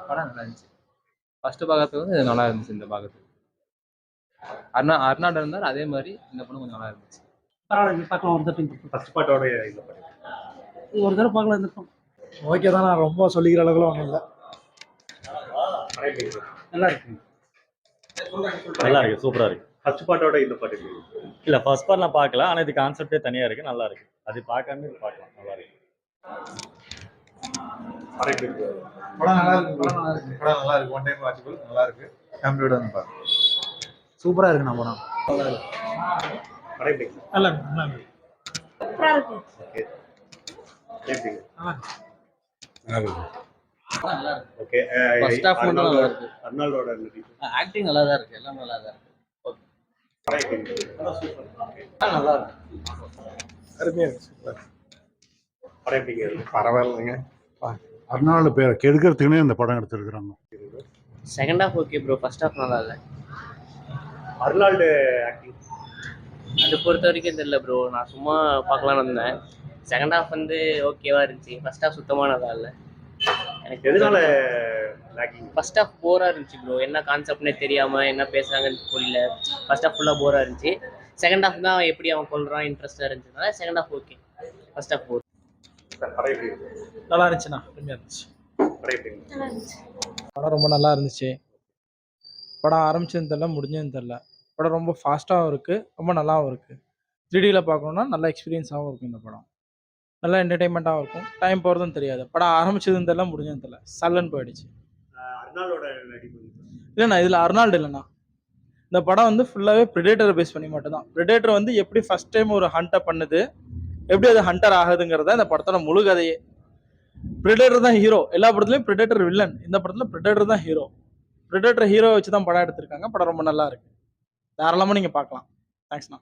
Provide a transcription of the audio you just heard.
படம் நல்லா இருந்துச்சு. ஃபர்ஸ்ட் பாகத்துக்கு வந்து இது நல்லா இருந்துச்சு. இந்த பாகத்துக்கு அர்னால்டு இருந்தார். அதே மாதிரி இந்த படம் கொஞ்சம் நல்லா இருந்துச்சு. பரவாயில்ல, பார்க்கலாம். ஒரு தடவை ஃபர்ஸ்ட் பார்ட்டோட இந்த படம் ஒரு தடவை பார்க்கலாம். இந்த படம் ஓகே தான், நான் ரொம்ப சொல்லிக்கிற அளவுக்குலாம் ஒன்றும் இல்லை. நல்லா இருக்கு. நல்லா இருக்கு, சூப்பரா இருக்கு. ஃபர்ஸ்ட் பார்ட்டோட இந்த பாட்டு இல்ல ஃபர்ஸ்ட் பார்ட் நான் பார்க்கல, ஆனா இது கான்செப்டே தனியா இருக்கு, நல்லா இருக்கு. அது பார்க்காம இது பார்க்கலாம், நல்லா இருக்கு. படம் நல்லா இருக்கு. படம் நல்லா இருக்கு. ஒன் டைம் வாட்சபிள், நல்லா இருக்கு. ஃபேமிலியோட வந்து பாருங்க. சூப்பரா இருக்கு. நான் படம் நல்லா இருக்கு. நல்லா இருக்கு. சூப்பரா இருக்கு. ஓகே. ஃபர்ஸ்ட் ஹாஃப் மட்டும் நல்லா இருக்கு. அர்னால்டோட ஆக்டிங் நல்லா தான் இருக்கு. எல்லாம் நல்லா தான் இருக்கு. நல்லா இருக்கு. அருமையா இருக்கு. சூப்பர். படம் எப்படி இருக்கு? பரவாயில்லைங்க. அர்னால்டு பேரை கெடுக்கிறதுக்குன்னே இந்த படம் எடுத்துருக்குறாங்க. Second half okay bro, first half நல்லா இல்லை. அர்னால்டு ஆக்டிங் அது பொறுத்த வரைக்கும் தெரியல ப்ரோ, நான் சும்மா பார்க்கலான்னு வந்தேன். செகண்ட் ஹாஃப் வந்து ஓகேவா இருந்துச்சு, ஃபர்ஸ்ட் ஹாஃப் சுத்தமானதா இல்லை எனக்கு. எதனால லாகிங்? ஃபர்ஸ்ட் ஹாஃப் போராக இருந்துச்சு ப்ரோ, என்ன கான்செப்ட்னே தெரியாமல் என்ன பேசுகிறாங்கன்னு புரியல. ஃபர்ஸ்ட் ஹாஃப் ஃபுல்லாக போராக இருந்துச்சு. செகண்ட் ஹாஃப் தான் எப்படி அவன் கொள்றான் இன்ட்ரெஸ்டாக இருந்துச்சுனால second half okay, first half bore. படம் எப்படி இருக்கு? நல்லா இருந்துச்சுண்ணா, அருமையாக இருந்துச்சு. படம் எப்படி இருக்கு? நல்லா இருந்துச்சு. படம் ரொம்ப நல்லா இருந்துச்சு. படம் ஆரம்பிச்சதுன்னு தெரில, முடிஞ்சதுன்னு தெரில. படம் ரொம்ப ஃபாஸ்ட்டாகவும் இருக்குது, ரொம்ப நல்லாவும் இருக்குது. 3Dயில் பார்க்கணுன்னா நல்ல எக்ஸ்பீரியன்ஸாகவும் இருக்கும். இந்த படம் நல்லா என்டர்டெயின்மெண்ட்டாகவும் இருக்கும். டைம் போகிறதும் தெரியாது. படம் ஆரம்பிச்சதுன்னு தெரில, முடிஞ்சதுன்னு தெரில, சல்லுன்னு போயிடுச்சு. அர்னால்டோட நடிப்பு இல்லைண்ணா, இதில் அர்னால்டு இல்லைண்ணா. இந்த படம் வந்து ஃபுல்லாகவே ப்ரெடேட்டரை பேஸ் பண்ணி மட்டும்தான். ப்ரெடேட்டர் வந்து எப்படி ஃபர்ஸ்ட் டைம் ஒரு ஹண்டை பண்ணுது, எப்படி அது ஹண்டர் ஆகுதுங்கிறத இந்த படத்தோட முழு கதையே. ப்ரெடேட்டர் தான் ஹீரோ. எல்லா படத்துலையும் ப்ரெடேட்டர் வில்லன், இந்த படத்தில் ப்ரெடேட்டர் தான் ஹீரோ. ப்ரெடேட்டர் ஹீரோ வச்சு தான் படம் எடுத்திருக்காங்க. படம் ரொம்ப நல்லா இருக்கு. தாராளமாக நீங்கள் பார்க்கலாம். தேங்க்ஸ்ண்ணா.